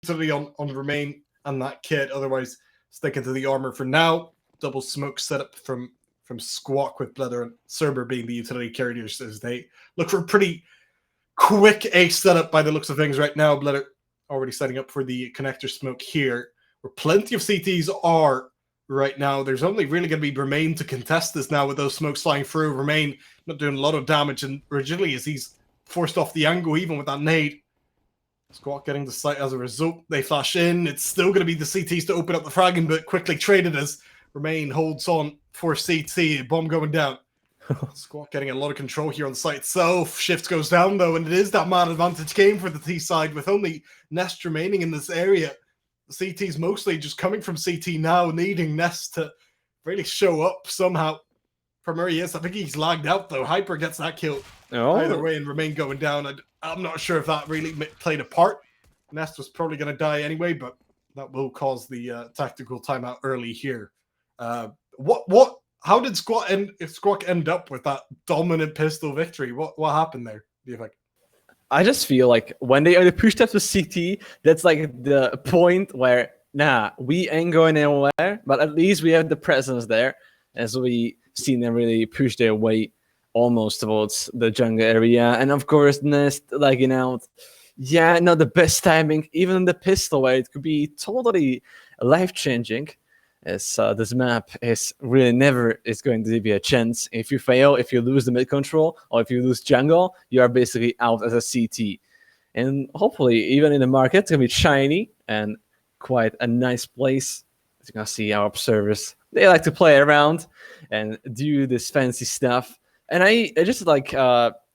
utility on Remain and that kit. Otherwise, sticking to the armor for now. Double smoke setup from Skuak with Blether and Cerber being the utility carriers as they look for a pretty quick ace setup by the looks of things right now. Blether already setting up for the connector smoke here, where plenty of CTs are right now. There's only really going to be Remain to contest this now with those smokes flying through. Remain not doing a lot of damage, and rigidly as he's forced off the angle, even with that nade. Skuak getting the site as a result. They flash in. It's still going to be the CTs to open up the fragging, but quickly traded as Remain holds on for CT. Bomb going down. Skuak getting a lot of control here on the site itself. Shift goes down, though, and it is that man advantage game for the T side with only Nest remaining in this area. The CT's mostly just coming from CT now, needing Nest to really show up somehow. From where he is, I think he's lagged out, though. Hyper gets that kill. Either way, and Remain going down. I'm not sure if that really played a part. Nest was probably going to die anyway, but that will cause the tactical timeout early here. How did Skuak end up with that dominant pistol victory? What happened there, do you think? I just feel like when they pushed up to CT, that's like the point where, we ain't going anywhere, but at least we have the presence there, as we seen them really push their way almost towards the jungle area. And of course, Nest lagging out. Yeah, not the best timing. Even the pistol way, it could be totally life-changing. As this map is really never is going to give you a chance. If you fail, if you lose the mid control, or if you lose jungle, you are basically out as a CT. And hopefully, even in the market, it's going to be shiny and quite a nice place. As you can see, our observers, they like to play around and do this fancy stuff. And I just like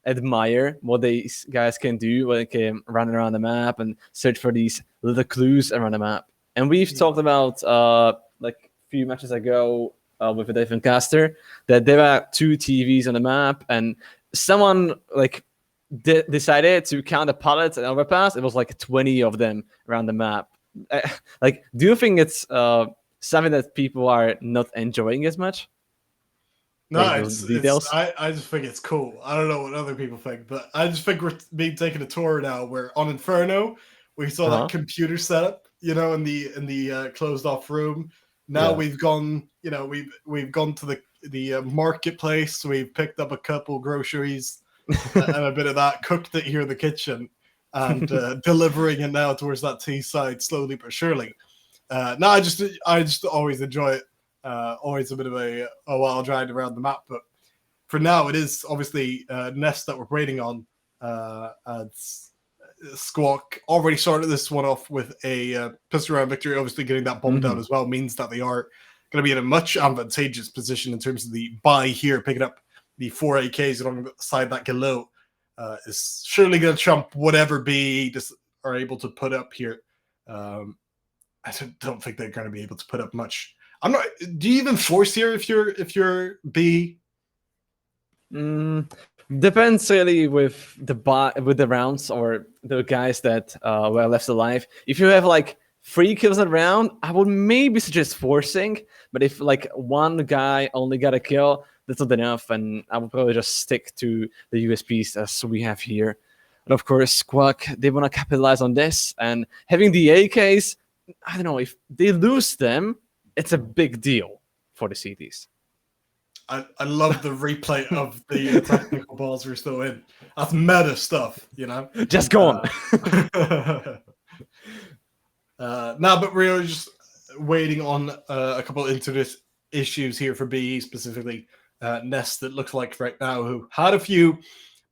admire what these guys can do when they can run around the map and search for these little clues around the map. And we've talked about like a few matches ago with a different caster that there are 2 TVs on the map, and someone like decided to count the pallets and overpass. It was like 20 of them around the map. Like, do you think it's something that people are not enjoying as much? No, I just think it's cool. I don't know what other people think, but I just think we're being taken a tour now where on Inferno we saw that computer setup, in the closed off room. Now we've gone, we've gone to the marketplace. We've picked up a couple groceries and a bit of that, cooked it here in the kitchen, and delivering it now towards that T side slowly but surely. I just always enjoy it. Always a bit of a wild ride around the map, but for now it is obviously Nest that we're waiting on. Skuak already started this one off with a pistol round victory. Obviously, getting that bomb down as well means that they are going to be in a much advantageous position in terms of the buy here. Picking up the 4 AKs alongside that Galo is surely going to trump whatever B just are able to put up here. I don't think they're going to be able to put up much. I'm not. Do you even force here if you're B? Depends really with the rounds or the guys that were left alive. If you have like 3 kills a round, I would maybe suggest forcing. But if like one guy only got a kill, that's not enough, and I would probably just stick to the USPs as we have here. And of course, Skuak, they want to capitalize on this, and having the AKs, I don't know, if they lose them, it's a big deal for the CTs. I love the replay of the technical balls we're still in. That's meta stuff, Just go on. But we're just waiting on a couple of internet issues here for BE, specifically Nest, that looks like right now, who had a few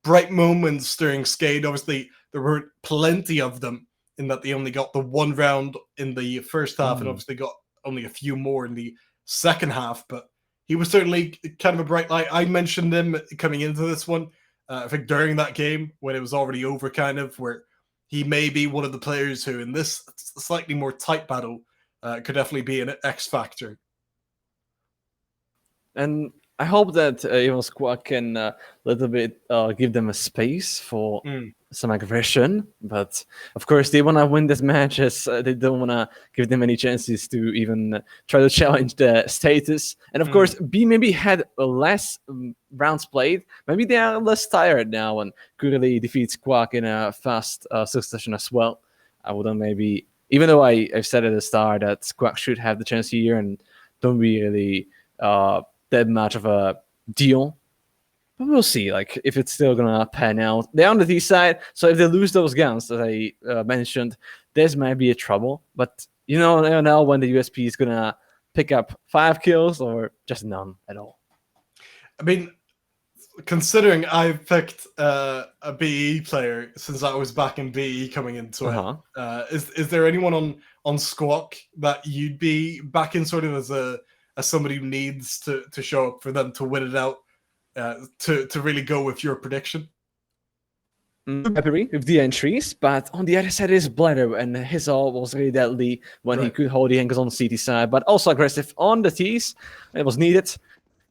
bright moments during Skade. Obviously, there were plenty of them in that they only got the 1 round in the first half and obviously got only a few more in the second half, but he was certainly kind of a bright light. I mentioned him coming into this one, I think during that game when it was already over, kind of, where he may be one of the players who in this slightly more tight battle could definitely be an X factor. And I hope that even Skuak can a little bit give them a space for some aggression. But of course, they want to win this match, as they don't want to give them any chances to even try to challenge the status. And of course, B maybe had less rounds played. Maybe they are less tired now and could really defeat Skuak in a fast succession as well. I wouldn't maybe even though I've said at the start that Skuak should have the chance here and don't be really that much of a deal. But we'll see, like, if it's still gonna pan out. They're on the T side, so if they lose those guns that I mentioned, this might be a trouble. But you never know when the USP is gonna pick up 5 kills or just none at all. I mean, considering I picked a BE player since I was back in BE coming into it, is there anyone on Skuak that you'd be back in sort of as somebody who needs to show up for them to win it out, to really go with your prediction? Happy with the entries, but on the other side is Bladder, and his ult was really deadly when he could hold the angles on the CT side, but also aggressive on the Ts. It was needed.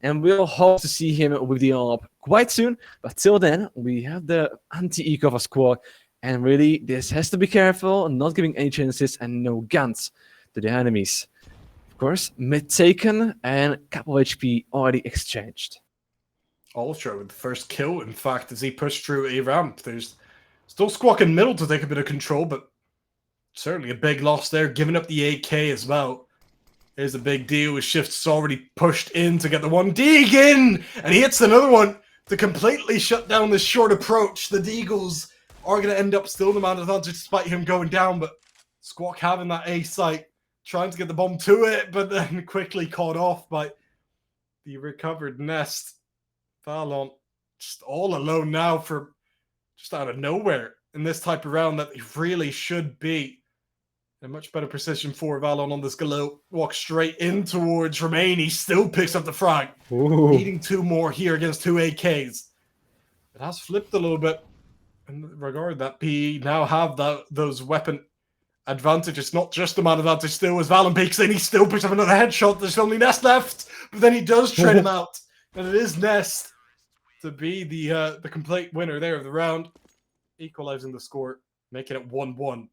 And we'll hope to see him with the AWP quite soon. But till then, we have the anti-eco for Skuak. And really, this has to be careful, not giving any chances and no guns to the enemies. Of course, mid taken and a couple of HP already exchanged. Ultra with the first kill, in fact, as he pushed through a ramp. There's still Skuak in middle to take a bit of control, but certainly a big loss there, giving up the AK as well. There's a big deal with Shift's already pushed in to get the one. Deegan! And he hits another one to completely shut down this short approach. The Deagles are going to end up still in the man advantage despite him going down, but Skuak having that A site, trying to get the bomb to it, but then quickly caught off by the recovered Nest. Valon just all alone now for just out of nowhere in this type of round that he really should be. A much better position for Valon on this Galo. Walks straight in towards Remain. He still picks up the frag. Needing 2 more here against 2 AKs. It has flipped a little bit in regard that PE now have those weapon advantages. Not just the man advantage still as Valon peeks in. He still picks up another headshot. There's only Nest left. But then he does trade him out. And it is Nest to be the complete winner there of the round. Equalizing the score. Making it 1-1.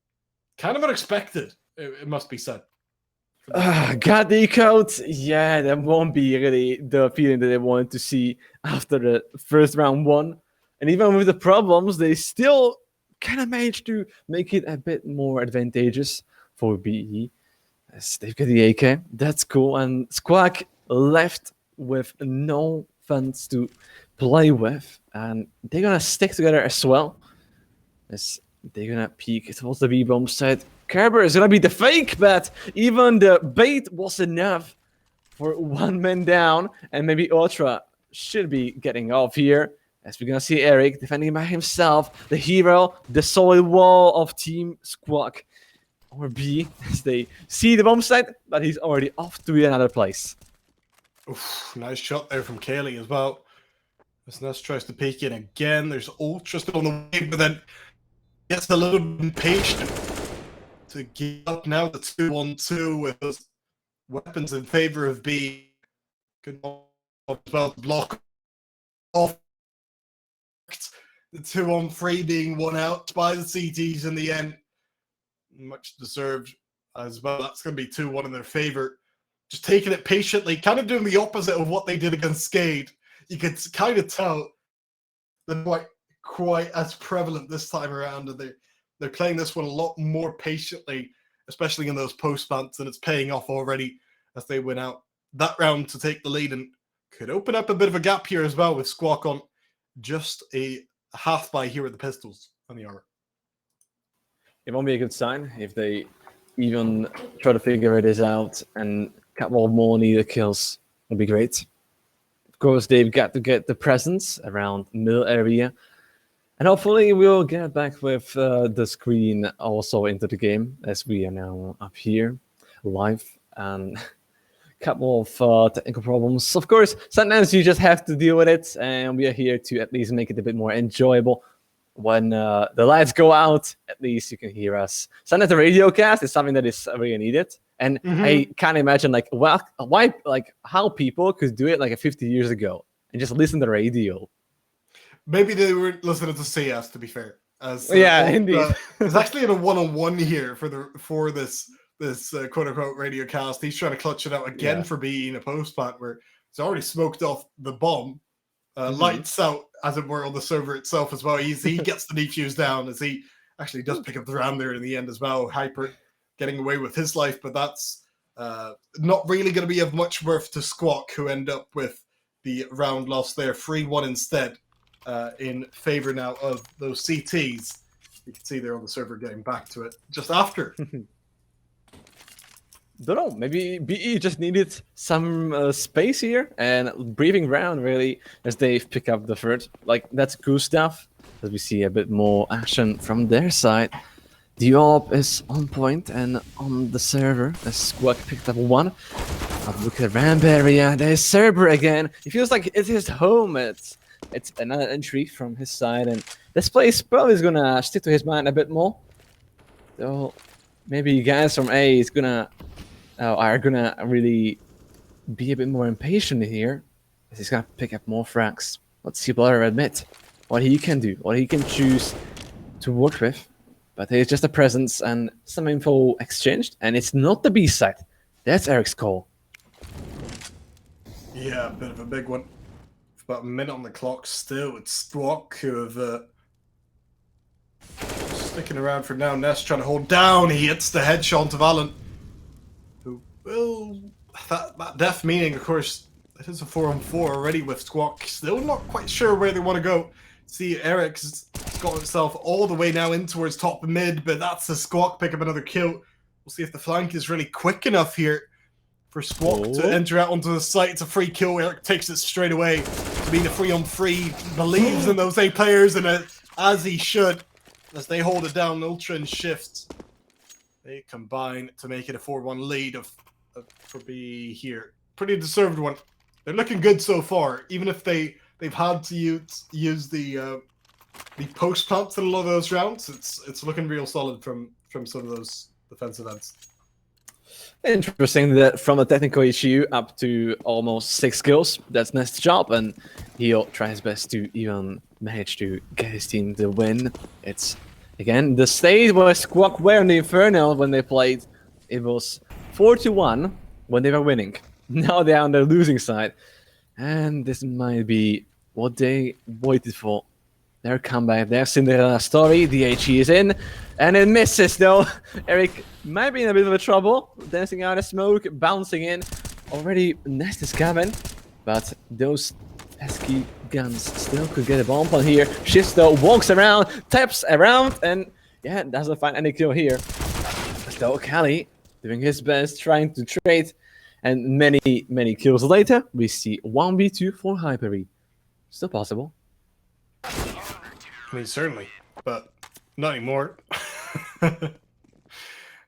Kind of unexpected, it must be said. Got the code. Yeah, that won't be really the feeling that they wanted to see after the first round 1. And even with the problems, they still kind of managed to make it a bit more advantageous for BE. As they've got the AK. That's cool. And Skuak left with no funds to play with. And they're going to stick together as well. As they're gonna peek towards the B-bomb side. Kerber is gonna be the fake, but even the bait was enough for 1 man down, and maybe Ultra should be getting off here. As we're gonna see Eric defending by himself, the hero, the solid wall of Team Skuak. Or B, as they see the bomb site, but he's already off to another place. Oof, nice shot there from Kaylee as well. As Ness tries to peek in again, there's Ultra still on the way, but then gets a little bit impatient to give up now the 2-on-2 with those weapons in favor of B. Good as well to block off. The 2-on-3 being won out by the CTs in the end. Much deserved as well. That's going to be 2-1 in their favor. Just taking it patiently, kind of doing the opposite of what they did against Skade. You could kind of tell they're quite as prevalent this time around, and they're playing this one a lot more patiently, especially in those post plants, and it's paying off already as they win out that round to take the lead and could open up a bit of a gap here as well with Skuak on just a half by here with the pistols on the armor. It won't be a good sign if they even try to figure this out, and a couple more needed kills would be great. Of course, they've got to get the presence around middle area. And hopefully we'll get back with the screen also into the game, as we are now up here live. And a couple of technical problems. Of course, sometimes you just have to deal with it, and we are here to at least make it a bit more enjoyable. When the lights go out, at least you can hear us. Sometimes the radio cast is something that is really needed. And I can't imagine how people could do it like 50 years ago and just listen to the radio. Maybe they were listening to CS, to be fair. Indeed. It's actually in a 1-on-1 here for this quote unquote radio cast. He's trying to clutch it out again for being a post plant where he's already smoked off the bomb. Lights out, as it were, on the server itself as well. He gets the defuse down as he actually does pick up the round there in the end as well. Hyper getting away with his life, but that's not really going to be of much worth to Skuak, who end up with the round loss there, 3-1 instead, in favor now of those CTs. You can see they're on the server getting back to it just after. Don't know, maybe BE just needed some space here and breathing ground, really, as they pick up the third. Like, that's cool stuff, as we see a bit more action from their side. The AWP is on point and on the server, as Skuak picked up one. Look at the ramp area, there's Cerber again. He feels like it's his home. It's another entry from his side, and this place probably is gonna stick to his mind a bit more. So maybe guys from A are gonna really be a bit more impatient here, as he's gonna pick up more frags. Let's see Blatter admit what he can do, what he can choose to work with. But there's just a presence and some info exchanged, and it's not the B side. That's Eric's call. Yeah, a bit of a big one. About a minute on the clock still. It's Skuak who have sticking around for now. Ness trying to hold down. He hits the headshot of Allen. Who will that death meaning, of course, it is a 4-on-4 already with Skuak. Still not quite sure where they want to go. See, Eric's got himself all the way now in towards top mid, but that's a Skuak pick up another kill. We'll see if the flank is really quick enough here for Skuak to enter out onto the site. It's a free kill. Eric takes it straight away. Being a 3-on-3, believes in those A players, and as he should, as they hold it down. Ultra and Shift, they combine to make it a 4-1 lead for B here. Pretty deserved one. They're looking good so far, even if they've had to use the post plants in a lot of those rounds. It's looking real solid from some of those defensive ends. Interesting that from a technical issue up to almost 6 kills, that's Nest's job, and he'll try his best to even manage to get his team the win. It's, again, the state where Skuak were in the Inferno when they played. It was 4-1 when they were winning. Now they're on the losing side, and this might be what they waited for. Their comeback, their Cinderella story. The HE is in, and it misses though. Eric might be in a bit of a trouble. Dancing out of smoke, bouncing in. Already Nest is coming, but those pesky guns still could get a bomb on here. Shifts though, walks around, taps around, and yeah, doesn't find any kill here. Though Kali doing his best, trying to trade, and many kills later, we see 1v2 for Hyper-E. Still possible. I mean, certainly, but not anymore.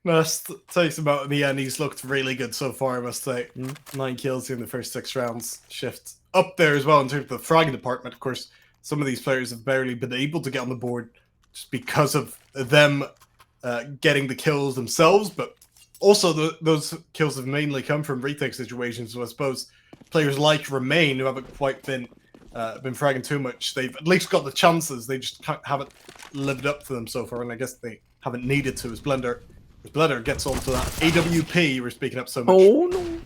Nest takes him out in the end. He's looked really good so far, I must say. 9 kills in the first 6 rounds. Shift up there as well in terms of the fragging department. Of course, some of these players have barely been able to get on the board just because of them getting the kills themselves, but also those kills have mainly come from retake situations. So I suppose players like Remain, who haven't quite been fragging too much, they've at least got the chances. They just haven't lived up to them so far, and I guess they haven't needed to. As Blender gets onto that AWP we're speaking up so much. Oh no!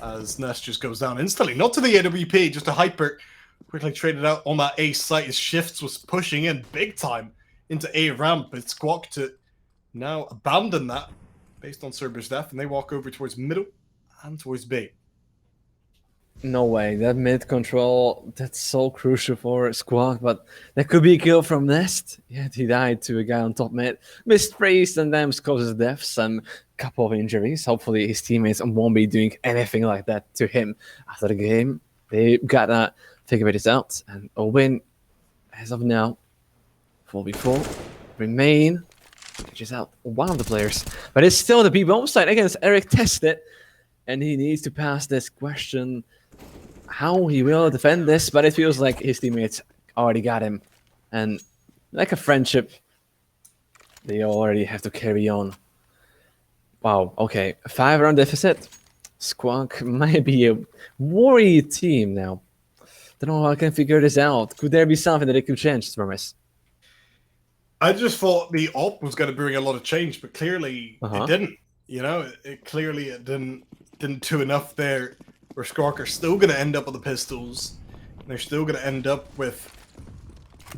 As Nest just goes down instantly, not to the AWP, just a Hyper. Quickly traded out on that A site. His Shifts was pushing in big time into A ramp. It's Skuak to now abandon that based on Cerber's death, and they walk over towards middle and towards B. No way, that mid control, that's so crucial for Skuak, but that could be a kill from Nest. Yet he died to a guy on top mid. Missed Priest and then causes death, some couple of injuries. Hopefully his teammates won't be doing anything like that to him after the game. They gotta figure this out, and a win as of now. 4v4, Remain catches out one of the players, but it's still the B-bomb side against Eric Tested, and he needs to pass this question how he will defend this, but it feels like his teammates already got him, and like a friendship, they already have to carry on. Wow, okay, 5-round deficit. Skuak might be a worried team now. Don't know how I can figure this out. Could there be something that it could change, Promise? I just thought the op was going to bring a lot of change, but clearly it didn't. You know, it clearly didn't do enough there. Where Skuak are still going to end up with the pistols. They're still going to end up with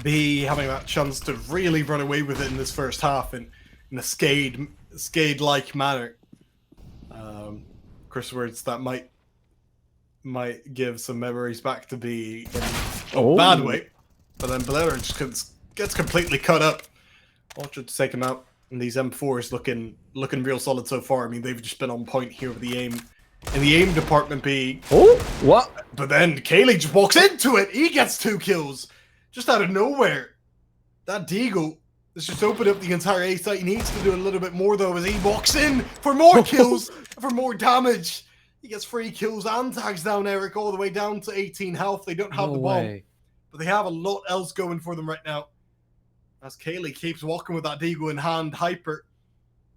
B having that chance to really run away with it in this first half, and a Skade Skade-like manner. Chris words that might give some memories back to be in a bad way, but then Blair just gets completely cut up. Ultra to take him out, and these M4s looking real solid so far. I mean, they've just been on point here with the aim. In the aim department, B. Oh, what? But then Kaylee just walks into it. He gets 2 kills just out of nowhere. That Deagle has just opened up the entire A site. He needs to do a little bit more though as he walks in for more kills, for more damage. He gets 3 kills and tags down Eric all the way down to 18 health. They don't have the bomb, but they have a lot else going for them right now. As Kaylee keeps walking with that Deagle in hand, Hyper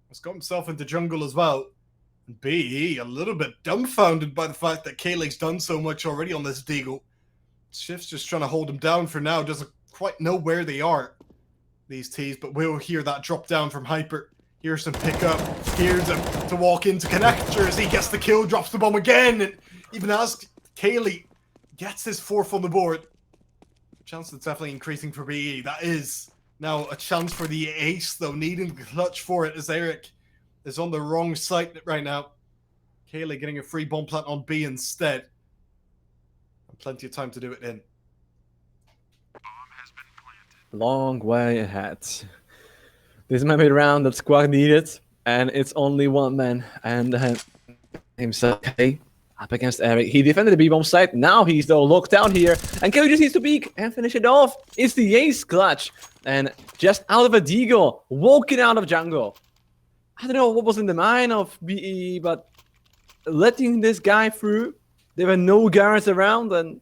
has got himself into jungle as well. And BE a little bit dumbfounded by the fact that Kaylee's done so much already on this Deagle. Shift's just trying to hold him down for now. Doesn't quite know where they are, these T's, but we'll hear that drop down from Hyper. Here's some pickup. Here's to walk into connector as he gets the kill, drops the bomb again, and even as Kaylee gets his 4th on the board. Chance is definitely increasing for BE. That is now a chance for the ace, though, needing the clutch for it as Eric is on the wrong site right now. Kaylee getting a free bomb plant on B instead. And plenty of time to do it in. Long way ahead. This might be the round that Skuak needed, and it's only one man, and himself up against Eric. He defended the B-bomb site. Now he's though locked down here, and Kevin just needs to peek and finish it off. It's the ace clutch, and just out of a Deagle, walking out of jungle. I don't know what was in the mind of BE, but letting this guy through. There were no guards around, and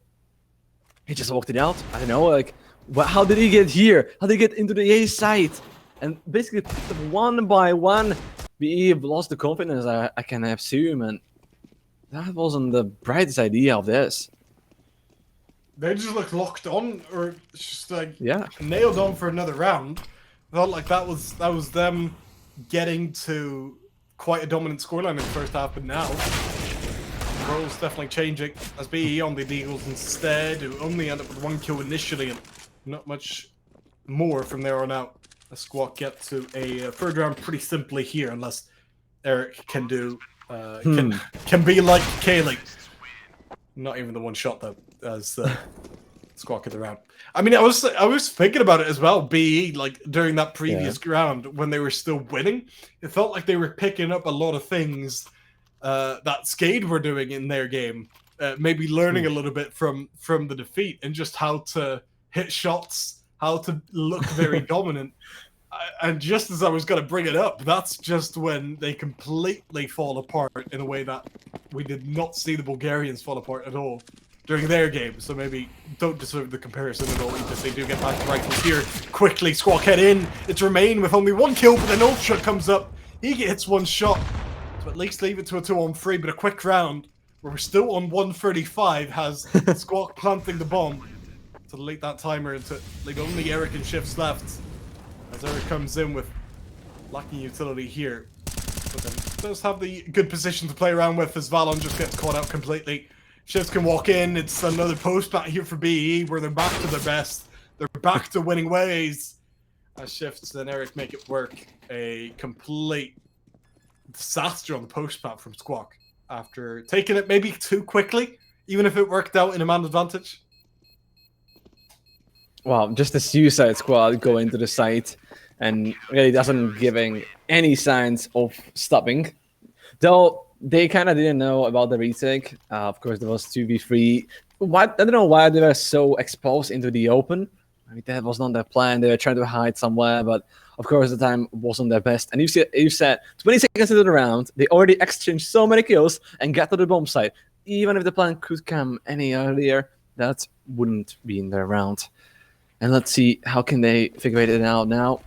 he just walked it out. I don't know, like, how did he get here? How did he get into the A site? And basically picked up one by one. BE lost the confidence, I can assume, and that wasn't the brightest idea of this. They just looked locked on, or just like nailed on for another round. Felt like that was them getting to quite a dominant scoreline in the first half, but now the role's definitely changing as BE on the Deagles instead, who only end up with 1 kill initially and not much more from there on out. A Skuak get to a third round pretty simply here, unless Eric can do can be like Kaylee. Not even the 1 shot though, as Skuak at the round. I mean, I was thinking about it as well. BE, like during that previous round when they were still winning, it felt like they were picking up a lot of things that Skade were doing in their game. Maybe learning a little bit from the defeat and just how to hit shots, how to look very dominant. And just as I was going to bring it up, that's just when they completely fall apart in a way that we did not see the Bulgarians fall apart at all during their game. So maybe don't deserve the comparison at all, even if they do get back to rifles here. Quickly, Skuak head in. It's Remain with only 1 kill, but then Ultra comes up. He hits 1 shot. So at least leave it to a 2-on-3, but a quick round where we're still on 135 has Skuak planting the bomb to delete that timer and to leave only Eric and Shifts left. As Eric comes in with lacking utility here. But then does have the good position to play around with as Valon just gets caught out completely. Shifts can walk in. It's another post back here for BE where they're back to their best. They're back to winning ways. As Shifts and Eric make it work. A complete disaster on the post plant from Skuak after taking it maybe too quickly, even if it worked out in a man advantage. Well, just the Suicide Squad go into the site and really doesn't giving any signs of stopping. Though they kind of didn't know about the retake. Of course, there was 2v3. I don't know why they were so exposed into the open. I mean, that was not their plan. They were trying to hide somewhere, but of course the time wasn't their best. And you said 20 seconds into the round, they already exchanged so many kills and got to the bomb site. Even if the plan could come any earlier, that wouldn't be in their round. And let's see how can they figure it out now.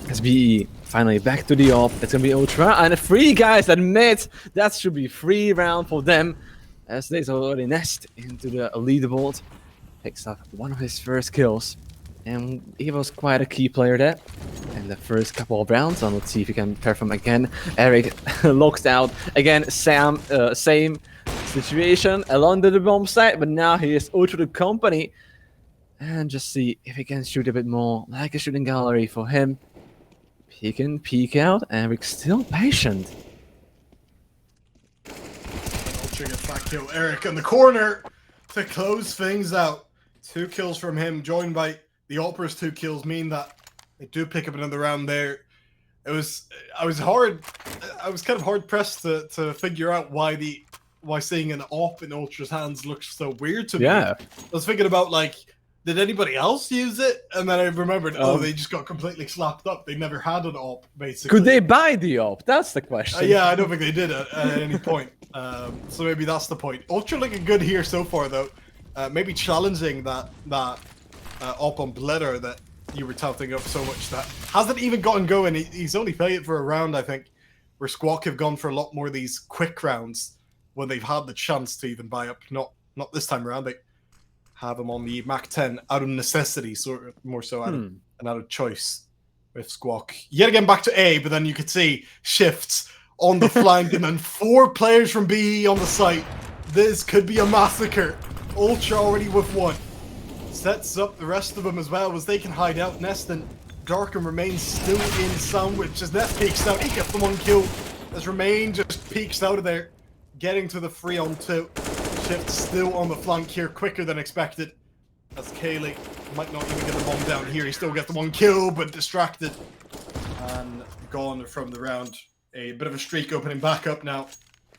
SBE finally back to the off. It's gonna be Ultra and 3 guys admit that should be 3 round for them as they already nest into the leaderboard. Picks up one of his first kills, and he was quite a key player there in the first couple of rounds. And let's see if he can perform again. Eric locked out again. Sam, same situation along the bomb site, but now he is Ultra the company. And just see if he can shoot a bit more, like a shooting gallery for him. Peek in, peek out. Eric still patient. Ultra gets that kill. Eric in the corner to close things out. 2 kills from him, joined by the Alpers. 2 kills mean that they do pick up another round there. I was kind of hard pressed to figure out why seeing an op in Ultra's hands looks so weird to me. Yeah. I was thinking about, like, did anybody else use it? And then I remembered, they just got completely slapped up. They never had an op, basically. Could they buy the op? That's the question. Yeah, I don't think they did at any point. So maybe that's the point. Ultra looking good here so far, though. Maybe challenging that op on Blitter that you were touting up so much that hasn't even gotten going. He's only played it for a round, I think, where Skuak have gone for a lot more of these quick rounds when they've had the chance to even buy up. Not this time around. They have him on the Mach 10 out of necessity, sort of more so out of choice with Skuak. Yet again back to A, but then you could see shifts on the flank and then 4 players from BE on the site. This could be a massacre. Ultra already with 1. Sets up the rest of them as well as they can hide out. Nest and Darkham remains still in sandwich as Nest peeks out. He gets the 1 kill as Remain just peeks out of there, getting to the 3-on-2. Shift still on the flank here, quicker than expected. As Kaylee might not even get the bomb down here. He still gets the 1 kill, but distracted and gone from the round. A bit of a streak opening back up now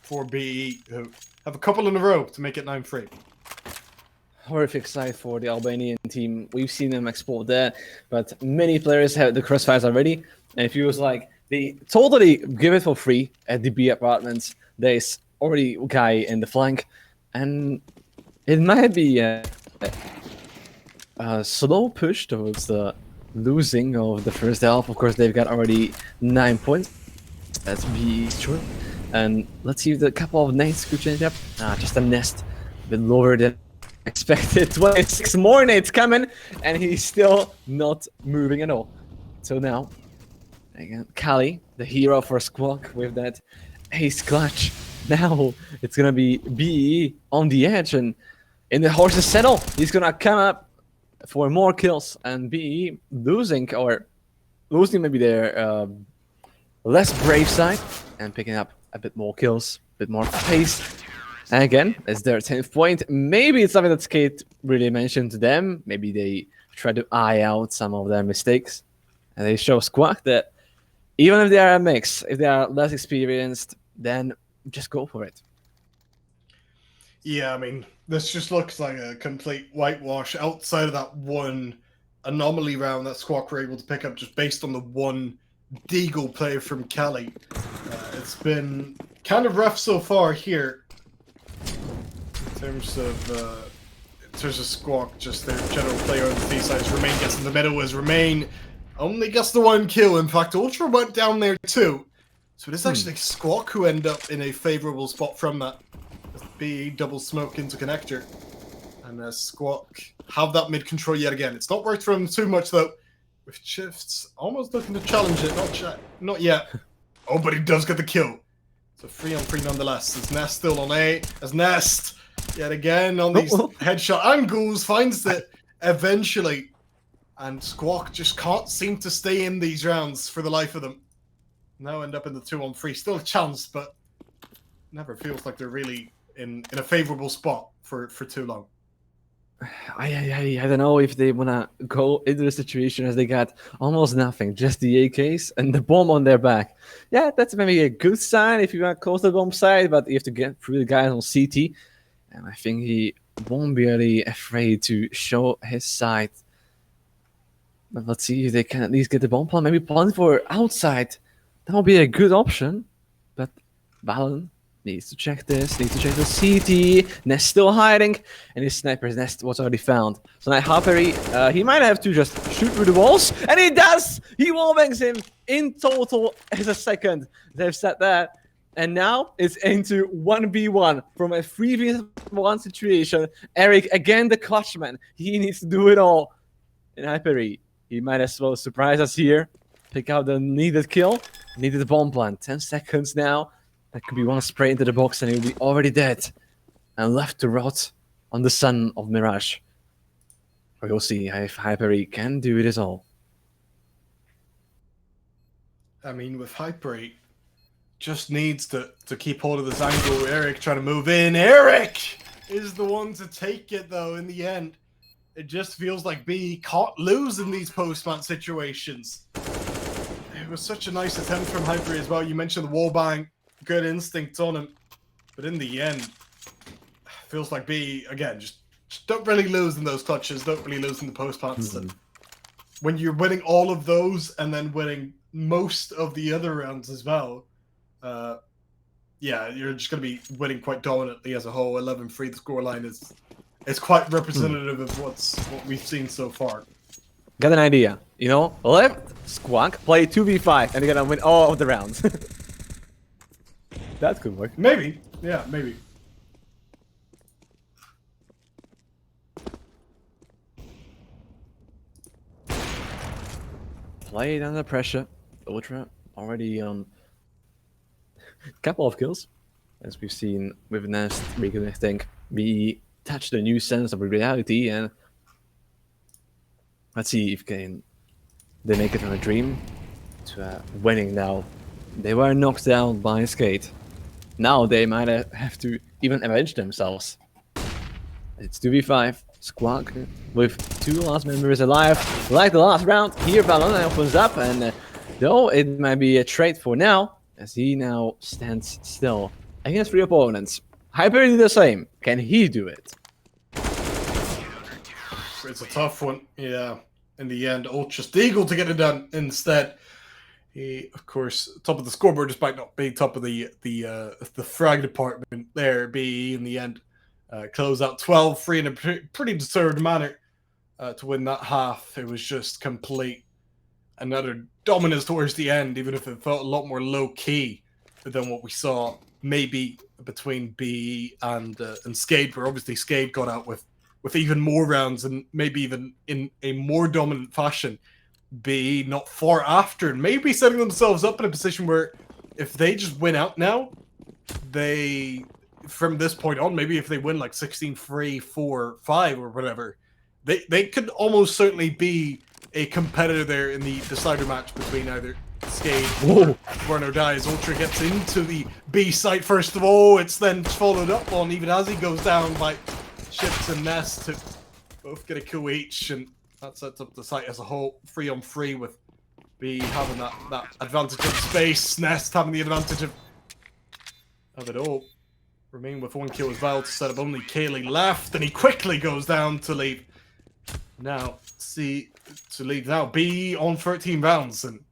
for BE, who have a couple in a row to make it 9-3. Horrific sight for the Albanian team. We've seen them explode there, but many players have the crossfires already. And it feels like they totally give it for free at the B apartments. There's already a guy in the flank, and it might be a slow push towards the losing of the first half. Of course, they've got already 9 points. That's BE's true. And let's see if the couple of nades could change up. Just a Nest, a bit lower than expected. 26 more nades coming, and he's still not moving at all. So now, again, Kali, the hero for Skuak with that ace clutch. Now it's gonna be BE on the edge, and in the horse's saddle, he's gonna come up for more kills, and BE losing maybe their less brave side and picking up a bit more kills, a bit more pace. And again, it's their 10th point. Maybe it's something that Skate really mentioned to them. Maybe they try to eye out some of their mistakes. And they show Skuak that even if they are a mix, if they are less experienced, then just go for it. Yeah, I mean, this just looks like a complete whitewash outside of that 1 anomaly round that Skuak were able to pick up just based on the 1 Deagle play from Kelly. It's been kind of rough so far here in terms of Skuak, just their general player on the B side. Remain gets in the middle as Remain only gets the 1 kill. In fact, Ultra went down there too. So it is actually Skuak who end up in a favorable spot from that. BE double smoke into connector. And Skuak have that mid control yet again. It's not worked for him too much though. With shifts almost looking to challenge it. Not yet. Oh, but he does get the kill. So 3-on-3 nonetheless. As Nest still on A. As Nest yet again on these headshot angles finds it eventually. And Skuak just can't seem to stay in these rounds for the life of them. Now end up in the 2-on-3. Still a chance, but never feels like they're really in a favorable spot for too long. I don't know if they want to go into the situation as they got almost nothing, just the AKs and the bomb on their back. Yeah, that's maybe a good sign if you want to close the bomb side, but you have to get through the guys on CT. And I think he won't be really afraid to show his side. But let's see if they can at least get the bomb plant. Maybe plant for outside. That would be a good option. But Valen needs to check this, needs to check the CT. Nest still hiding, and his sniper's Nest was already found. So now Harpery, he might have to just shoot through the walls, and he does! He wallbangs him in total as a second. They've said that. And now it's into 1v1 from a 3v1 situation. Eric, again, the clutchman. He needs to do it all. And Harpery, he might as well surprise us here. Pick out the needed kill, needed the bomb plant. 10 seconds now. That could be one spray into the box and he'll be already dead. And left to rot on the sun of Mirage. We'll see if Harpery can do it as all. I mean, with Hyper, just needs to keep hold of this angle. Eric trying to move in. Eric is the one to take it, though, in the end. It just feels like B can't lose in these post-match situations. It was such a nice attempt from Hyper as well. You mentioned the wall bang. Good instinct on him. But in the end, feels like B, again, just don't really lose in those clutches. Don't really lose in the post-match. When you're winning all of those and then winning most of the other rounds as well, yeah, you're just going to be winning quite dominantly as a whole. 11-3, the scoreline is quite representative of what we've seen so far. Got an idea, you know? Let Skuak play 2v5 and they're gonna win all of the rounds. That could work. Maybe, yeah, maybe. Played under pressure. Ultra already on a couple of kills, as we've seen with Nest reconnecting. We touched a new sense of reality, and let's see if they make it from a dream to winning now. They were knocked down by Skate. Now they might have to even avenge themselves. It's 2v5. Skuak with 2 last members alive. Like the last round, here Valon opens up, and though it might be a trade for now, as he now stands still against 3 opponents. Hyper did the same. Can he do it? It's a tough one, yeah. In the end, Ultra Steagle to get it done instead. He, of course, top of the scoreboard, despite not being top of the frag department there. BE in the end close out 12-3 in a pretty deserved manner to win that half. It was just complete another dominance towards the end, even if it felt a lot more low key than what we saw maybe between BE and Skade, where obviously Skade got out with even more rounds and maybe even in a more dominant fashion. BE not far after, and maybe setting themselves up in a position where if they just win out now, they, from this point on, maybe if they win like 16-3, 4-5 or whatever, they could almost certainly be a competitor there in the decider match between either Skade or No Dies. Ultra gets into the B site first of all. It's then followed up on, even as he goes down, by Ships and Nest to both get a kill each, and that sets up the site as a whole, 3-on-3, with B having that advantage of space, Nest having the advantage of it all. Remain with 1 kill as well to set up only Kaylee left, and he quickly goes down to leave. Now, B on 13 rounds, and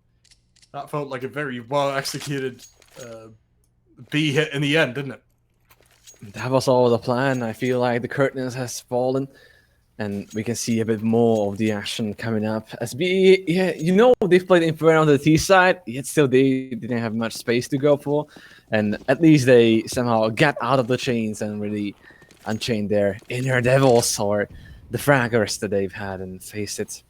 that felt like a very well executed B hit in the end, didn't it? That was all the plan. I feel like the curtain has fallen, and we can see a bit more of the action coming up. As B, yeah, you know, they've played Inferno on the T side, yet still they didn't have much space to go for, and at least they somehow got out of the chains and really unchained their inner devils or the fraggers that they've had and faced it.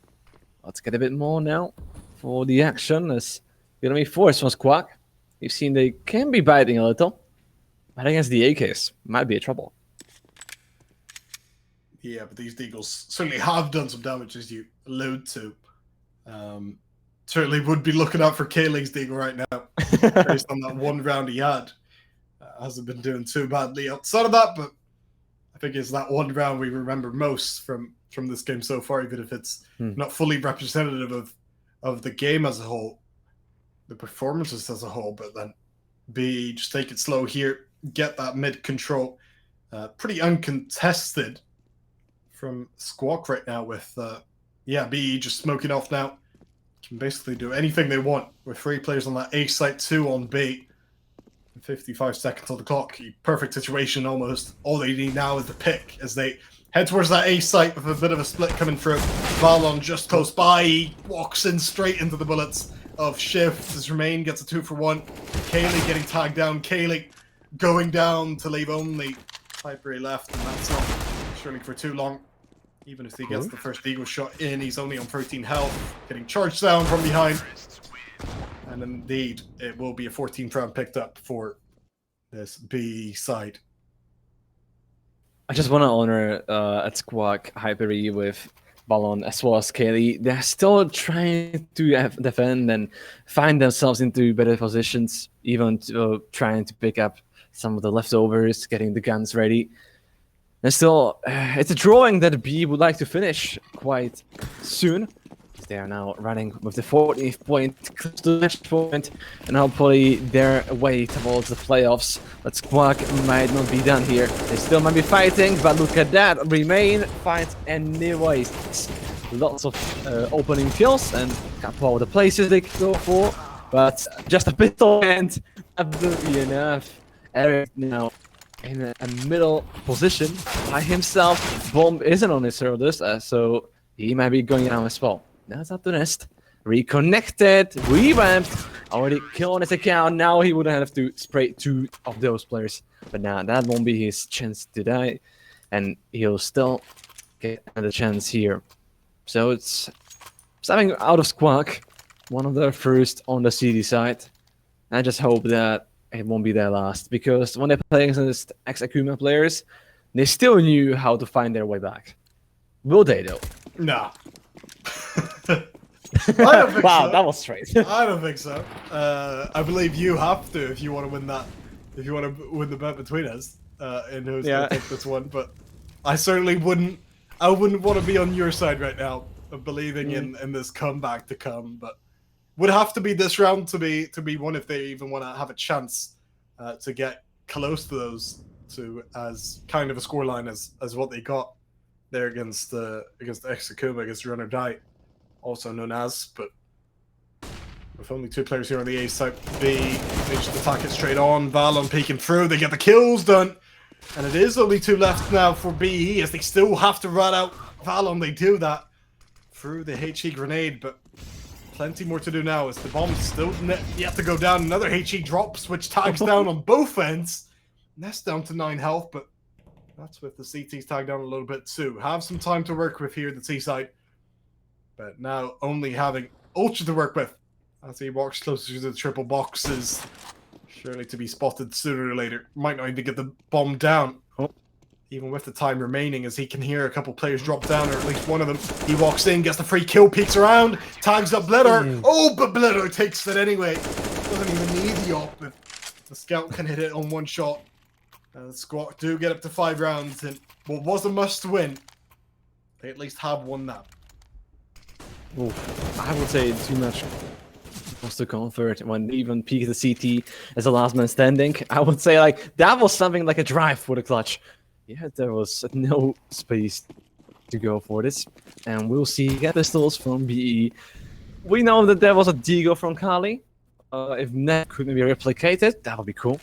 Let's get a bit more now for the action. As gonna be forced from Skuak. We've seen they can be biting a little, but against the AKs might be a trouble. Yeah, but these Deagles certainly have done some damage, as you allude to. Certainly would be looking out for Kaylee's Deagle right now, based on that 1 round he had. Hasn't been doing too badly outside of that, but I think it's that 1 round we remember most from this game so far, even if it's not fully representative of the game as a whole, the performances as a whole. But then B, just take it slow here, get that mid control. Pretty uncontested from Skuak right now with, B just smoking off now. Can basically do anything they want with 3 players on that A site, 2 on B. 55 seconds on the clock. Perfect situation almost. All they need now is the pick as they head towards that A site with a bit of a split coming through. Valon just close by. He walks in straight into the bullets of Shift as Remain gets a 2-for-1. Kaylee getting tagged down. Kaylee going down to leave only Hyper left, and that's not surely for too long. Even if he gets the first Eagle shot in, he's only on 13 health, getting charged down from behind. And indeed, it will be a 14th round picked up for this B side. I just want to honor at Skuak Hyper with Ballon as well as Kaylee, they're still trying to defend and find themselves into better positions, even trying to pick up some of the leftovers, getting the guns ready. And still, it's a drawing that B would like to finish quite soon. They are now running with the 14th point, close to the match point, and hopefully their way towards the playoffs. But Skuak might not be done here. They still might be fighting, but look at that. Remain fight anyways. Lots of opening kills and a couple of the places they can go for, but just a pistol and absolutely enough. Eric now in a middle position by himself. Bomb isn't on his shoulders, so he might be going down as well. That's up to nest. Reconnected, revamped, already killed his account. Now he would have to spray 2 of those players. But now that won't be his chance to die. And he'll still get another chance here. So it's something out of Skuak. One of the first on the CD side. I just hope that it won't be their last. Because when they're playing against ex-Akuma players, they still knew how to find their way back. Will they though? Nah. I don't think wow, so. that was straight. I don't think so. I believe you have to if you want to win that. If you want to win the bet between us, in who's going to take this one. But I certainly wouldn't. I wouldn't want to be on your side right now of believing in this comeback to come. But would have to be this round to be one if they even want to have a chance to get close to those two as kind of a scoreline as what they got there against Exakuma, against Run or Die, also known as. But with only 2 players here on the A side, they just attack it straight on. Valon peeking through, they get the kills done, and it is only 2 left now for BE as they still have to run out Valon. They do that through the HE grenade, but plenty more to do now as the bomb's still yet to go down. Another HE drops, which tags down on both ends. Nest down to 9 health, but that's with the CT's tagged down a little bit too. Have some time to work with here at the T side. But now only having Ultra to work with as he walks closer to the triple boxes. Surely to be spotted sooner or later. Might not even get the bomb down. Even with the time remaining, as he can hear a couple players drop down, or at least one of them. He walks in, gets the free kill, peeks around, tags up Blitter. Oh, but Blitter takes it anyway. Doesn't even need the op. The scout can hit it on 1 shot. Skuak do get up to 5 rounds, and what was a must-win, they at least have won that. I would say too much was to comfort when they even peaked the CT as the last man standing. I would say like that was something like a drive for the clutch. Yeah, there was no space to go for this, and we'll see get pistols from BE. We know that there was a Deagle from Kali. If that could maybe replicate that would be cool.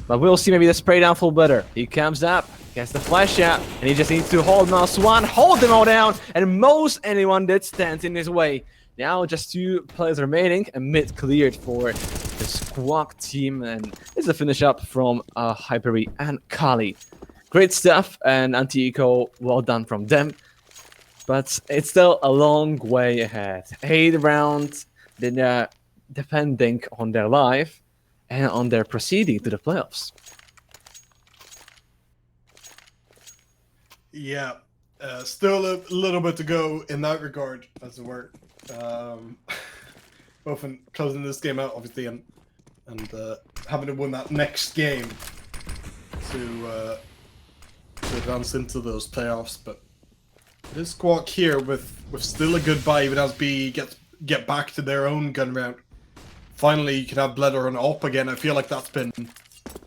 But we'll see maybe the spray down full better. He comes up, gets the flash out, and he just needs to hold mouse 1, hold them all down, and most anyone that stands in his way. Now just 2 players remaining, and mid cleared for the Skuak team, and it's a finish up from Hyperi and Kali. Great stuff, and anti-eco, well done from them. But it's still a long way ahead. 8 rounds, then depending on their life and on their proceeding to the playoffs. Yeah, still a little bit to go in that regard, as it were. Both in closing this game out, obviously, and having to win that next game to advance into those playoffs. But it is Skuak here with still a good buy, even as B get back to their own gun round. Finally, you can have Bledder and Op again. I feel like that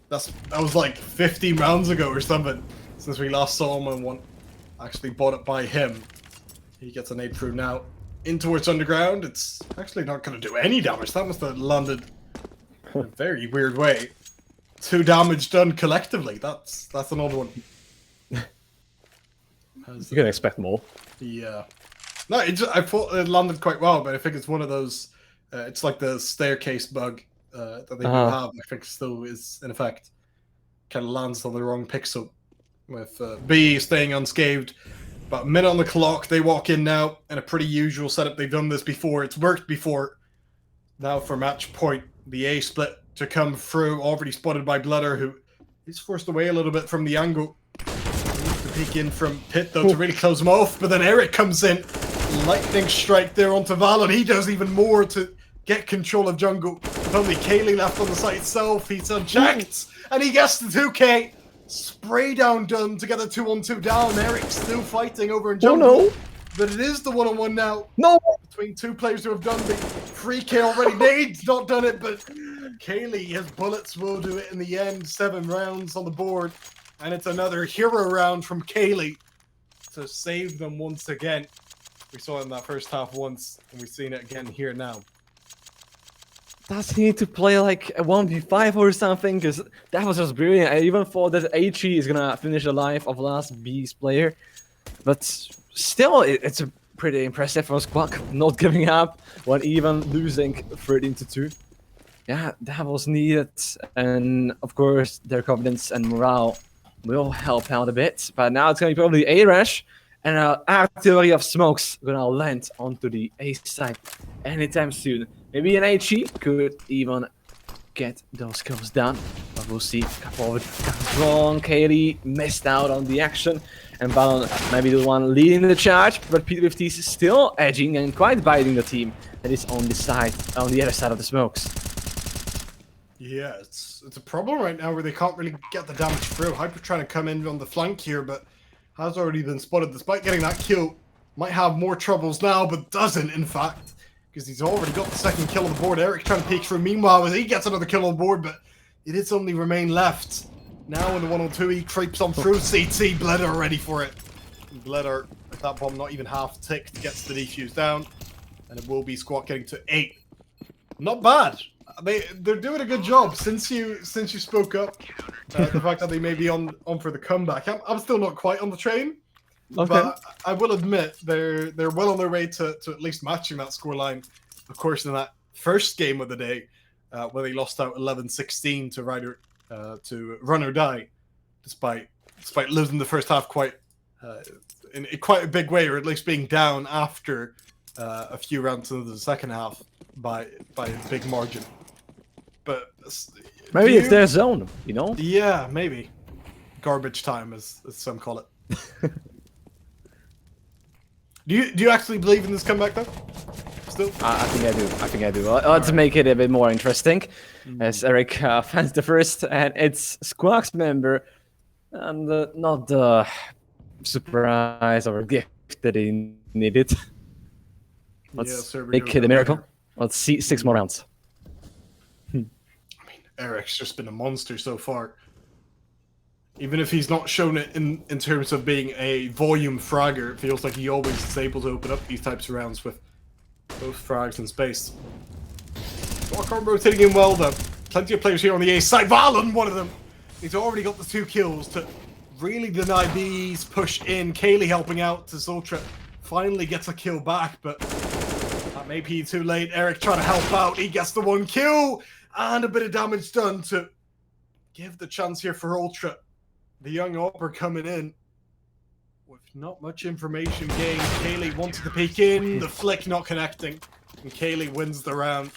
was like 50 rounds ago or something since we last saw him and one actually bought it by him. He gets a nade through now in towards underground. It's actually not going to do any damage. That must have landed in a very weird way. 2 damage done collectively. That's an odd one. You can expect more. Yeah. No, I thought it landed quite well, but I think it's one of those. It's like the staircase bug that they do have. I think still is in effect. Kind of lands on the wrong pixel. With B staying unscathed. About a minute on the clock. They walk in now in a pretty usual setup. They've done this before. It's worked before. Now for match point, the A split to come through. Already spotted by Bledder, who is forced away a little bit from the angle. Needs to peek in from Pit though to really close him off. But then Eric comes in. lightning strike there onto Valen. He does even more to get control of jungle. With only Kaylee left on the site itself, he's unchecked, and he gets the 2k. Spray down done to get a 2-on-2 down. Eric's still fighting over in jungle. Oh no! But it is the 1-on-1 now. No! Between two players who have done the 3k already. Nade's not done it, but Kaylee, his bullets will do it in the end. 7 rounds on the board. And it's another hero round from Kaylee to save them once again. We saw it in that first half once, and we've seen it again here now. Does he need to play like a 1v5 or something? Because that was just brilliant. I even thought that HE is gonna finish the life of last Beast player. But still, it's a pretty impressive for Skuak, not giving up when even losing 13-2. Yeah, that was needed. And of course, their confidence and morale will help out a bit. But now it's gonna be probably A-Rush. And an artillery of smokes gonna land onto the A side anytime soon. Maybe an HE could even get those kills done. But we'll see. A couple of it wrong. Katie missed out on the action. And Balon maybe the one leading the charge. But P50 is still edging and quite biting the team that is on the other side of the smokes. Yeah, it's a problem right now where they can't really get the damage through. Hyper trying to come in on the flank here, but has already been spotted despite getting that kill. Might have more troubles now, but doesn't, in fact, because he's already got the second kill on the board. Eric trying to peek through. Meanwhile, as he gets another kill on the board, but it is only remain left. Now in the 1-on-2, he creeps on through. CT, Bledder ready for it. Bledder, with that bomb not even half ticked, gets the defuse down. And it will be Skuak getting to 8. Not bad. They're doing a good job since you spoke up. The fact that they may be on for the comeback. I'm still not quite on the train, Okay. but I will admit they're well on their way to at least matching that scoreline. Of course, in that first game of the day, where they lost out 11-16 to Run or Die, despite losing the first half quite in quite a big way, or at least being down after a few rounds into the second half by a big margin. But Maybe it's their zone, you know? Yeah, maybe. Garbage time, as some call it. Do you actually believe in this comeback, though? Still? I think I do. Let's make it a bit more interesting. As Eric finds the first, and it's Skuak's member, and not the surprise or gift that he needed. Let's make it a miracle. Let's see 6 more rounds. Eric's just been a monster so far. Even if he's not shown it in terms of being a volume fragger, it feels like he always is able to open up these types of rounds with both frags and space. Skuak rotating in well though. Plenty of players here on the A side. Valen, one of them. He's already got the 2 kills to really deny B's push in. Kaylee helping out to Zultra. Finally gets a kill back, but that may be too late. Eric trying to help out. He gets the 1 kill. And a bit of damage done to give the chance here for Ultra. The young Opera coming in with not much information gained. Kaylee wanted to peek in, the flick not connecting, and Kaylee wins the round.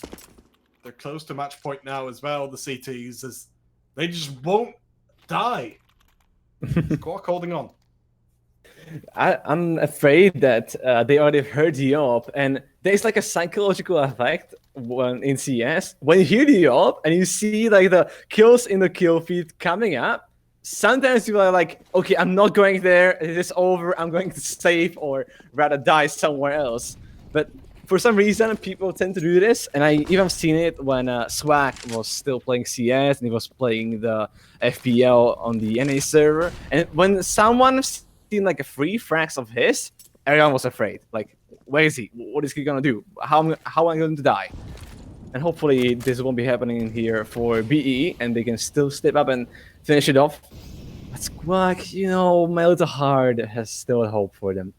They're close to match point now as well, the CTs, as they just won't die. Skuak holding on. I'm afraid that they already heard the op, and there's like a psychological effect when in CS. When you hear the op and you see like the kills in the kill feed coming up, sometimes you are like, okay, I'm not going there, it is over, I'm going to save or rather die somewhere else. But for some reason, people tend to do this, and I even seen it when Skuak was still playing CS and he was playing the FPL on the NA server. And when someone seen like a 3 frags of his, everyone was afraid. Like, where is he? What is he gonna do? How am I going to die? And hopefully this won't be happening here for BE, and they can still step up and finish it off. But Skuak, you know, my little heart has still hope for them.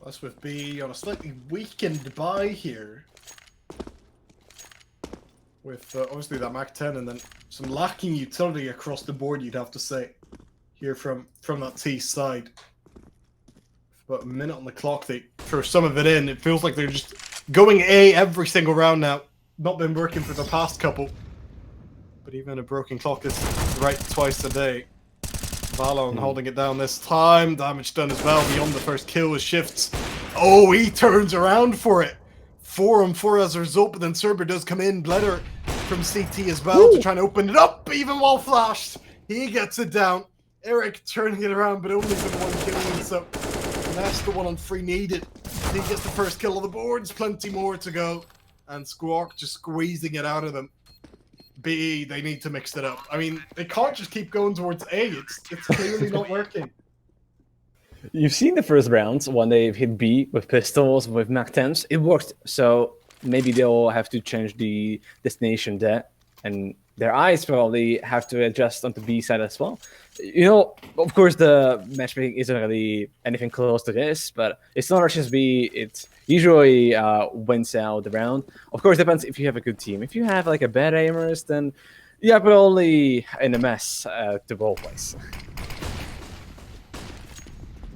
Us with B on a slightly weakened buy here. With obviously that Mac 10 and then some lacking utility across the board, you'd have to say, here from that T side. With about a minute on the clock, they throw some of it in. It feels like they're just going A every single round now. Not been working for the past couple. But even a broken clock is right twice a day. Valon holding it down this time. Damage done as well beyond the first kill with shifts. Oh, he turns around for it. 4-on-4 as a result, but then Cerber does come in. Bledder from CT as well to try and open it up, even while flashed. He gets it down. Eric turning it around, but only with one kill. And so that's the 1-on-3 needed. He gets the first kill on the boards. Plenty more to go. And Skuak just squeezing it out of them. B, they need to mix it up. I mean, they can't just keep going towards A. It's clearly not working. You've seen the first rounds when they've hit B with pistols, with MAC-10s. It worked, so maybe they'll have to change the destination there. And their eyes probably have to adjust on the B side as well. You know, of course, the matchmaking isn't really anything close to this, but it's not just B. It usually wins out the round. Of course, it depends if you have a good team. If you have like a bad aimers, then yeah, but only in a mess to both ways.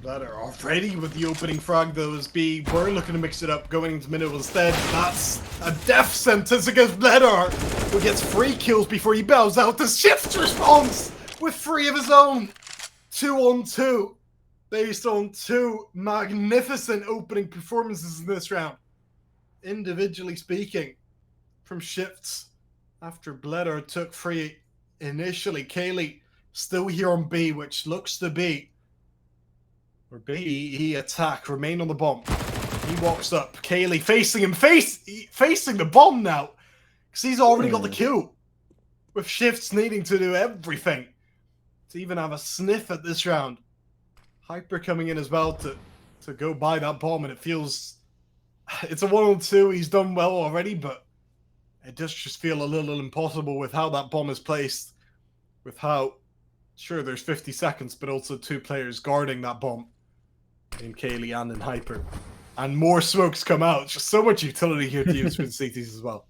Bledder already with the opening frag though as B. We're looking to mix it up, going into middle instead. That's a death sentence against Bledder, who gets 3 kills before he bows out. The shift response with 3 of his own. 2-on-2, based on 2 magnificent opening performances in this round. Individually speaking, from shifts after Bledder took 3 initially. Kaylee still here on B, which looks to be where B, he attack, remain on the bomb. He walks up. Kaylee facing him, facing the bomb now. Because he's already got the kill. With shifts needing to do everything. To even have a sniff at this round. Hyper coming in as well to go by that bomb, and it feels... It's a 1-on-2, he's done well already, but it does just feel a little impossible with how that bomb is placed. With how... Sure, there's 50 seconds, but also 2 players guarding that bomb. In Kaylee and in Hyper. And more smokes come out. Just so much utility here to use with CTs as well.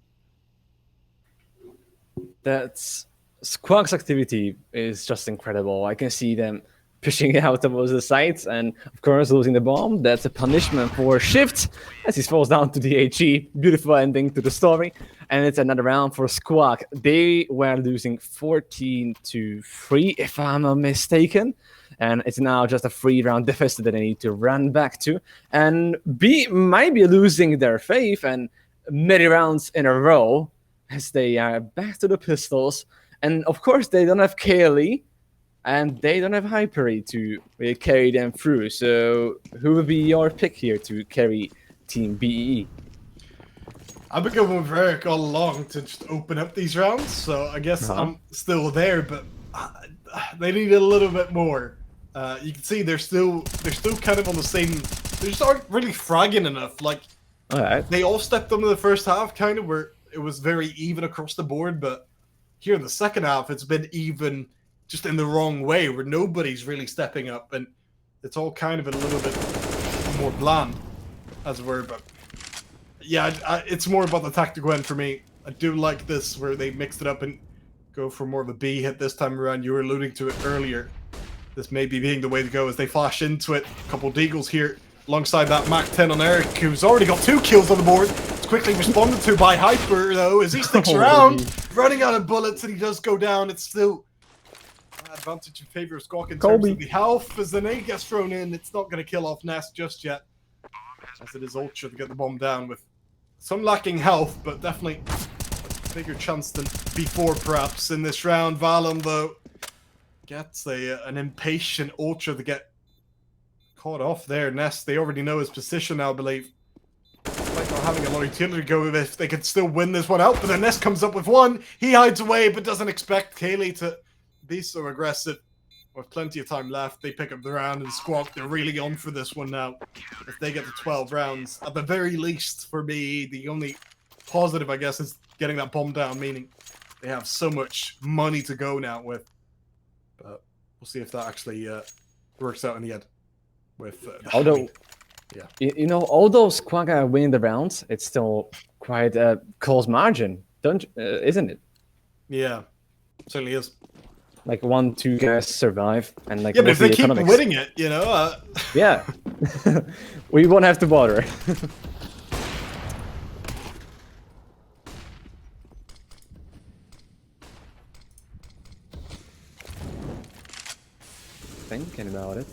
That's... Skuak's activity is just incredible. I can see them pushing out towards the sites and, of course, losing the bomb. That's a punishment for Shift as he falls down to the HE. Beautiful ending to the story. And it's another round for Skuak. They were losing 14-3, if I'm not mistaken. And it's now just a 3-round deficit that they need to run back to. And B might be losing their faith and many rounds in a row as they are back to the pistols. And of course, they don't have Kaylee and they don't have Hypery to carry them through. So who would be your pick here to carry Team BEE? I've been going with Eric all along to just open up these rounds. So I guess I'm still there, but they need a little bit more. You can see they're still kind of on the same. They just aren't really fragging enough. Like, they all stepped up in the first half, kind of where it was very even across the board. But here in the second half, it's been even, just in the wrong way, where nobody's really stepping up, and it's all kind of a little bit more bland, as it were. But yeah, it's more about the tactical end for me. I do like this where they mixed it up and go for more of a B hit this time around. You were alluding to it earlier. This may be being the way to go as they flash into it. A couple of deagles here alongside that MAC-10 on Eric, who's already got 2 kills on the board. It's quickly responded to by Hyper, though, as he sticks around, running out of bullets, and he does go down. It's still an advantage in favor of Skuak in terms of the health. As the nade gets thrown in, it's not going to kill off Nest just yet, as it is Ultra to get the bomb down with some lacking health, but definitely a bigger chance than before, perhaps, in this round. Valon, though, gets an impatient Ultra to get caught off there. Nest, they already know his position now, I believe. Despite not having a lot of utility to go with, if they could still win this one out. But then Nest comes up with 1. He hides away, but doesn't expect Kaylee to be so aggressive. With plenty of time left, they pick up the round, and Skuak, they're really on for this one now. If they get to 12 rounds, at the very least, for me, the only positive, I guess, is getting that bomb down, meaning they have so much money to go now with. But we'll see if that actually works out in the end. With although, you know, although Skuak are winning the rounds, it's still quite a close margin, isn't it? Yeah, certainly is. Like 1-2 guys survive, and like but if they keep winning it, you know. Yeah, we won't have to bother. thinking about it.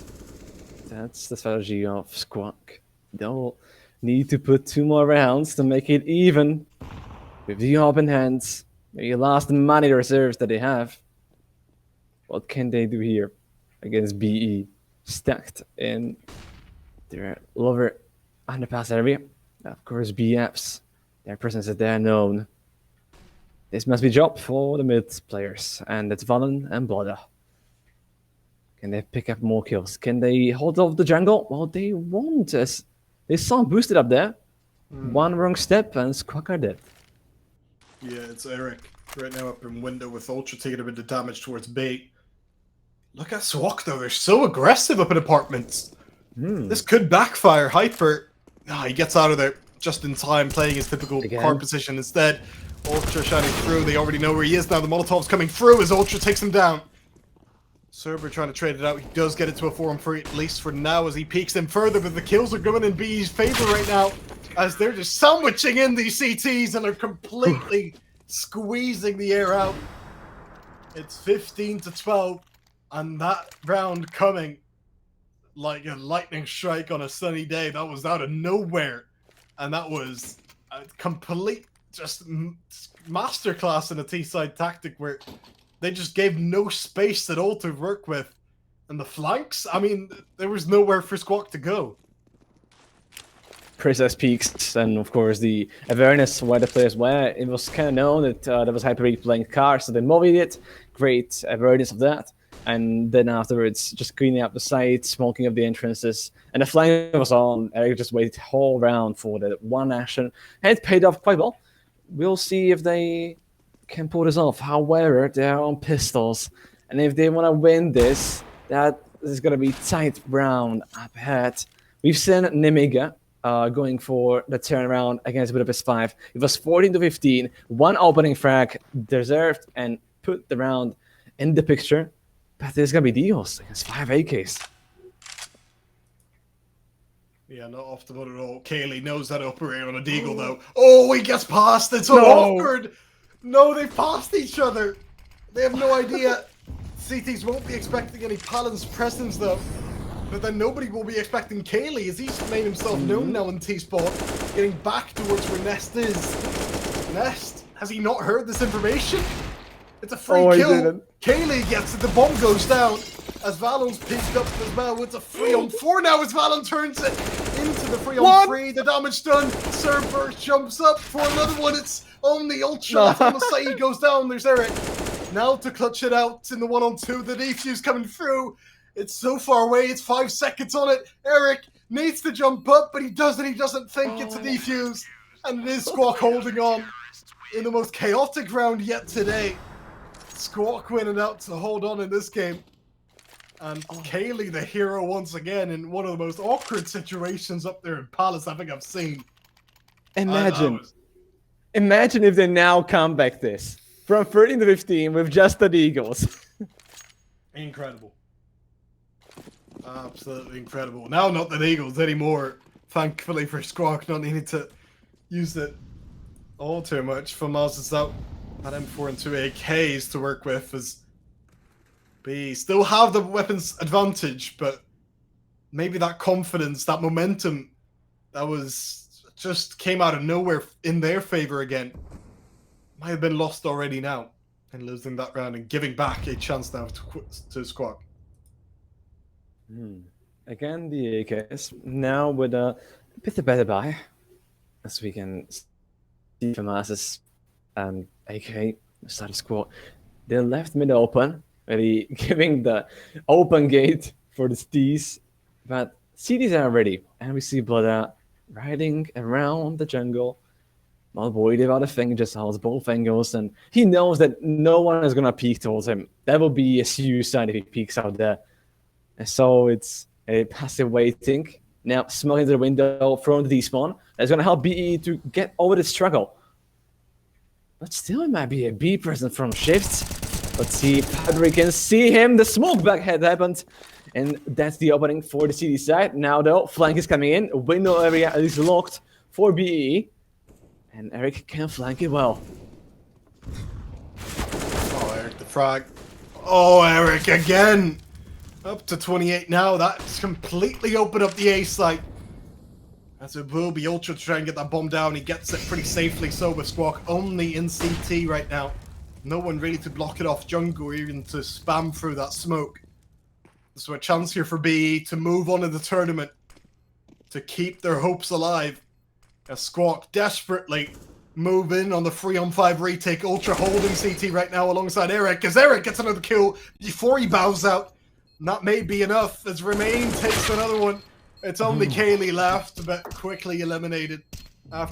That's the strategy of Skuak. They'll need to put 2 more rounds to make it even. With the open hands, maybe lost the money reserves that they have. What can they do here against BE? Stacked in their lower underpass area. Of course, BFs, their presence is there known. This must be job for the mid players, and it's Valen and Blooda. Can they pick up more kills? Can they hold off the jungle? Well, they won't, as they saw boosted up there. One wrong step and Skuak are dead. Yeah, it's Eric right now up in window with Ultra taking a bit of damage towards bait. Look at Skuak though, they're so aggressive up in apartments. This could backfire. Hyper, he gets out of there just in time, playing his typical car position instead. Ultra shining through, they already know where he is now. The Molotov's coming through as Ultra takes him down. Cerber trying to trade it out. He does get it to a 4-on-3, at least for now, as he peeks in further, but the kills are going in B's favor right now, as they're just sandwiching in these CTs and are completely squeezing the air out. It's 15-12, and that round coming like a lightning strike on a sunny day. That was out of nowhere, and that was a complete just masterclass in a T-side tactic where they just gave no space at all to work with. And the flanks, I mean, there was nowhere for Skuak to go. Princess peaks, and of course the awareness where the players were. It was kind of known that there was Hyper playing car, so they movied it. Great awareness of that. And then afterwards, just cleaning up the site, smoking up the entrances. And the flank was on. Eric just waited whole round for the one action. And it paid off quite well. We'll see if they can pull this off. However, they're on pistols. And if they want to win this, that is going to be tight round up ahead. We've seen Nemiga going for the turnaround against Budapest 5. It was 14-15. One opening frag deserved and put the round in the picture. But there's going to be deals against 5 AKs. Yeah, not off the boat at all. Kaylee knows how to operate on a deagle, though. Oh, he gets past. It's so awkward. No, they passed each other. They have no idea. CTs won't be expecting any Palin's presence, though. But then nobody will be expecting Kaylee, as he's made himself known now in T-Spot, getting back towards where Nest is. Nest, has he not heard this information? It's a free kill. Kaylee gets it. The bomb goes down as Valon's picked up as well. It's a 3-on-4 now as Valon turns it into the 3-on-3. The damage done. Cerber jumps up for another one. It's only Ultra left on the side. He goes down. There's Eric. Now to clutch it out in the 1-on-2. The defuse coming through. It's so far away. It's 5 seconds on it. Eric needs to jump up, but he doesn't. He doesn't think it's a defuse. And it is Skuak holding on in the most chaotic round yet today. Skuak winning out to hold on in this game. And Kaylee, the hero once again, in one of the most awkward situations up there in Palace I think I've seen. Imagine if they now come back this. From 13-15 with just the Eagles. Incredible. Absolutely incredible. Now not the Eagles anymore. Thankfully for Skuak, not needing to use it all too much. For Mars is out. That M4 and 2 AKs to work with as B still have the weapons advantage, but maybe that confidence, that momentum, that was just came out of nowhere in their favor again. Might have been lost already now, and losing that round and giving back a chance now to Skuak. Again, the AKs now with a bit of better buy, as we can see from Masses and AK status quo. They left mid open, really giving the open gate for the Stees. But CDs are ready, and we see Blooda riding around the jungle. Not worried about a thing, just holds both angles, and he knows that no one is gonna peek towards him. That will be a suicide if he peeks out there. And so it's a passive waiting. Now smoking the window, throwing the despawn. That's gonna help BE to get over the struggle. But still, it might be a B present from Shifts. Let's see if we can see him. The smoke back had happened. And that's the opening for the CD side. Now, though, flank is coming in. Window area is locked for BE. And Eric can flank it well. Oh, Eric, the frag. Oh, Eric, again. Up to 28 now. That's completely opened up the A site. As it will be Ultra to try and get that bomb down. He gets it pretty safely so with Skuak only in CT right now. No one really to block it off jungle or even to spam through that smoke. So a chance here for BE to move on in the tournament. To keep their hopes alive. As Skuak desperately move in on the 3-on-5 retake. Ultra holding CT right now alongside Eric. As Eric gets another kill before he bows out. And that may be enough as Remain takes another one. It's only Kaylee left, but quickly eliminated.